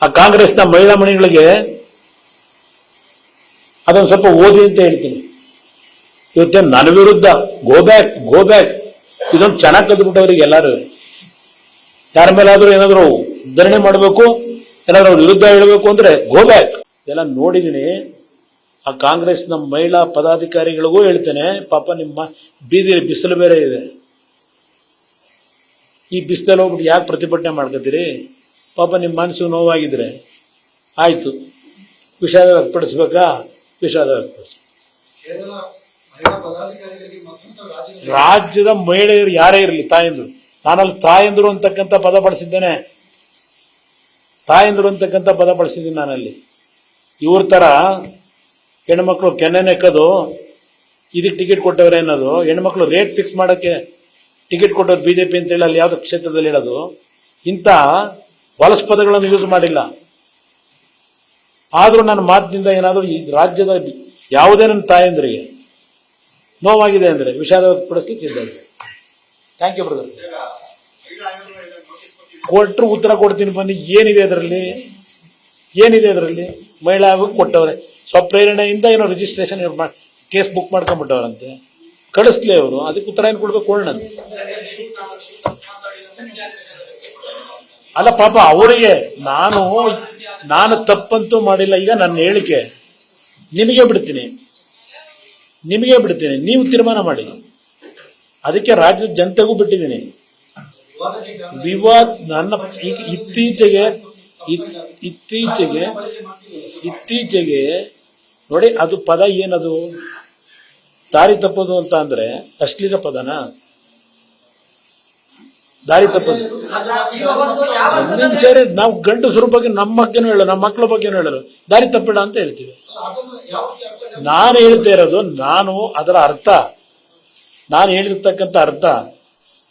ಆ ಕಾಂಗ್ರೆಸ್ನ ಮಹಿಳಾ ಮಣಿಗಳಿಗೆ ಅದೊಂದು ಸ್ವಲ್ಪ ಓದಿ ಅಂತ ಹೇಳ್ತೀನಿ. ಇವತ್ತೇ ನನ್ನ ವಿರುದ್ಧ ಗೋ ಬ್ಯಾಕ್ ಇದೊಂದು ಚೆನ್ನಾಗಿ ಕದ್ಬಿಟ್ಟವ್ರಿಗೆ ಎಲ್ಲರೂ. ಯಾರ ಮೇಲಾದ್ರೂ ಏನಾದ್ರು ಧರಣಿ ಮಾಡಬೇಕು, ಏನಾದ್ರು ಅವ್ರ ವಿರುದ್ಧ ಹೇಳಬೇಕು ಅಂದ್ರೆ ಗೋ ಬ್ಯಾಕ್. ಇದೆಲ್ಲ ನೋಡಿದೀನಿ. ಆ ಕಾಂಗ್ರೆಸ್ನ ಮಹಿಳಾ ಪದಾಧಿಕಾರಿಗಳಿಗೂ ಹೇಳ್ತೇನೆ, ಪಾಪ ನಿಮ್ಮ ಬೀದಿಲಿ ಬಿಸಿಲು ಬೇರೆ ಇದೆ, ಈ ಬಿಸಿಲಲ್ಲಿ ಹೋಗ್ಬಿಟ್ಟು ಯಾಕೆ ಪ್ರತಿಭಟನೆ ಮಾಡ್ಕೊತೀರಿ? ಪಾಪ ನಿಮ್ಮ ಮನಸ್ಸು ನೋವಾಗಿದ್ರೆ ಆಯ್ತು, ವಿಷಾದ ವ್ಯಕ್ತಪಡಿಸ್ಬೇಕಾ? ವಿಷಾದ ವ್ಯಕ್ತಪಡಿಸಿ. ರಾಜ್ಯದ ಮಹಿಳೆಯರು ಯಾರೇ ಇರಲಿ, ತಾಯಂದ್ರು, ನಾನಲ್ಲಿ ತಾಯಂದ್ರು ಅಂತಕ್ಕಂಥ ಪದ ಬಳಸಿದ್ದೇನೆ, ತಾಯಂದ್ರು ಅಂತಕ್ಕಂಥ ಪದ ಬಳಸಿದ್ದೀನಿ ನಾನಲ್ಲಿ. ಇವ್ರ ತರ ಹೆಣ್ಮಕ್ಳು ಕೆನ್ನೆ ನೆಕ್ಕದು, ಇದಕ್ಕೆ ಟಿಕೆಟ್ ಕೊಟ್ಟವ್ರೆ ಅನ್ನೋದು, ಹೆಣ್ಮಕ್ಳು ರೇಟ್ ಫಿಕ್ಸ್ ಮಾಡೋಕ್ಕೆ ಟಿಕೆಟ್ ಕೊಟ್ಟವ್ರು ಬಿಜೆಪಿ ಅಂತೇಳಿ ಅಲ್ಲಿ ಯಾವುದೋ ಕ್ಷೇತ್ರದಲ್ಲಿ ಹೇಳೋದು, ಇಂಥ ಹೊಲಸು ಪದಗಳನ್ನು ಯೂಸ್ ಮಾಡಿಲ್ಲ. ಆದರೂ ನನ್ನ ಮಾತಿನಿಂದ ಏನಾದರೂ ಈ ರಾಜ್ಯದ ಯಾವುದೇ ನನ್ನ ತಾಯಂದ್ರಿಗೆ ನೋವಾಗಿದೆ ಅಂದರೆ ವಿಷಾದ ವ್ಯಕ್ತಪಡಿಸ್ಲಿಕ್ಕೆ ಸಿದ್ಧ. Thank you brother. ಕೊಟ್ಟರು ಉತ್ತರ ಕೊಡ್ತೀನಿ ಬನ್ನಿ. ಏನಿದೆ ಅದರಲ್ಲಿ? ಮಹಿಳಾ ಆಯೋಗ ಕೊಟ್ಟವ್ರೆ, ಸ್ವಪ್ರೇರಣೆಯಿಂದ ಏನೋ ರಿಜಿಸ್ಟ್ರೇಷನ್ ಕೇಸ್ ಬುಕ್ ಮಾಡ್ಕೊಂಡ್ಬಿಟ್ಟವ್ರಂತೆ, ಕಳಿಸ್ಲಿ ಅವರು. ಅದಕ್ಕೆ ಉತ್ತರ ಏನು ಕೊಡ್ಬೇಕು ಕೊಡೋಣ. ಅಲ್ಲ ಪಾಪ ಅವರಿಗೆ ನಾನು ತಪ್ಪಂತೂ ಮಾಡಿಲ್ಲ. ಈಗ ನನ್ನ ಹೇಳಿಕೆ ನಿಮಗೆ ಬಿಡ್ತೀನಿ, ನೀವು ತೀರ್ಮಾನ ಮಾಡಿ. ಅದಕ್ಕೆ ರಾಜ್ಯದ ಜನತೆಗೂ ಬಿಟ್ಟಿದ್ದೀನಿ. ವಿವಾದ ನನ್ನ ಇತ್ತೀಚೆಗೆ ನೋಡಿ, ಅದು ಪದ ಏನದು? ದಾರಿ ತಪ್ಪೋದು ಅಂತ ಅಂದ್ರೆ ಅಶ್ಲೀಲ ಪದನ? ದಾರಿ ತಪ್ಪೋದು ಸರಿ, ನಾವು ಗಂಡಸರ ಬಗ್ಗೆ ನಮ್ಮ ಬಗ್ಗೆನೂ ಹೇಳೋ, ನಮ್ಮ ಮಕ್ಕಳ ಬಗ್ಗೆನೂ ಹೇಳೋದು ದಾರಿ ತಪ್ಪಿಡ ಅಂತ ಹೇಳ್ತೀವಿ. ನಾನು ಹೇಳ್ತಾ ಇರೋದು, ಅದರ ಅರ್ಥ, ನಾನು ಹೇಳಿರ್ತಕ್ಕಂಥ ಅರ್ಥ,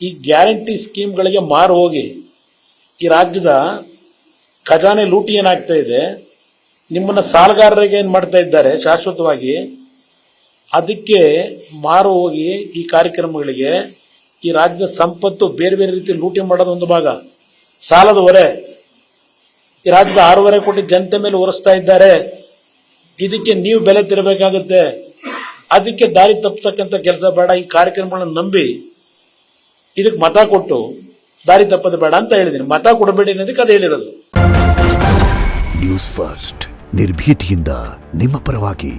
ಈ ಗ್ಯಾರಂಟಿ ಸ್ಕೀಮ್ಗಳಿಗೆ ಮಾರು ಹೋಗಿ ಈ ರಾಜ್ಯದ ಖಜಾನೆ ಲೂಟಿ ಏನಾಗ್ತಾ ಇದೆ, ನಿಮ್ಮನ್ನ ಸಾಲಗಾರರಿಗೆ ಏನ್ ಮಾಡ್ತಾ ಇದ್ದಾರೆ ಶಾಶ್ವತವಾಗಿ, ಅದಕ್ಕೆ ಮಾರು ಹೋಗಿ ಈ ಕಾರ್ಯಕ್ರಮಗಳಿಗೆ ಈ ರಾಜ್ಯದ ಸಂಪತ್ತು ಬೇರೆ ಬೇರೆ ರೀತಿ ಲೂಟಿ ಮಾಡೋದು ಒಂದು ಭಾಗ. ಸಾಲದ ಹೊರೆ ಈ ರಾಜ್ಯದ 6.5 ಕೋಟಿ ಜನತೆ ಮೇಲೆ ಹೊರಿಸ್ತಾ ಇದ್ದಾರೆ. ಇದಕ್ಕೆ ನೀವು ಬೆಲೆ ತೆರಬೇಕಾಗುತ್ತೆ. ಅದಕ್ಕೆ ದಾರಿ ತಪ್ಪತಕ್ಕಂಥ ಕೆಲಸ ಬೇಡ. ಈ ಕಾರ್ಯಕ್ರಮಗಳನ್ನ ನಂಬಿ ಇದಕ್ಕೆ ಮತ ಕೊಟ್ಟು ದಾರಿ ತಪ್ಪದು ಬೇಡ ಅಂತ ಹೇಳಿದ್ದೀನಿ. ಮತ ಕೊಡಬೇಡಿ ಅನ್ನೋದಕ್ಕೆ ಅದು ಹೇಳಿರೋದು. ನ್ಯೂಸ್ ಫಸ್ಟ್, ನಿರ್ಭೀತಿಯಿಂದ ನಿಮ್ಮ ಪರವಾಗಿ.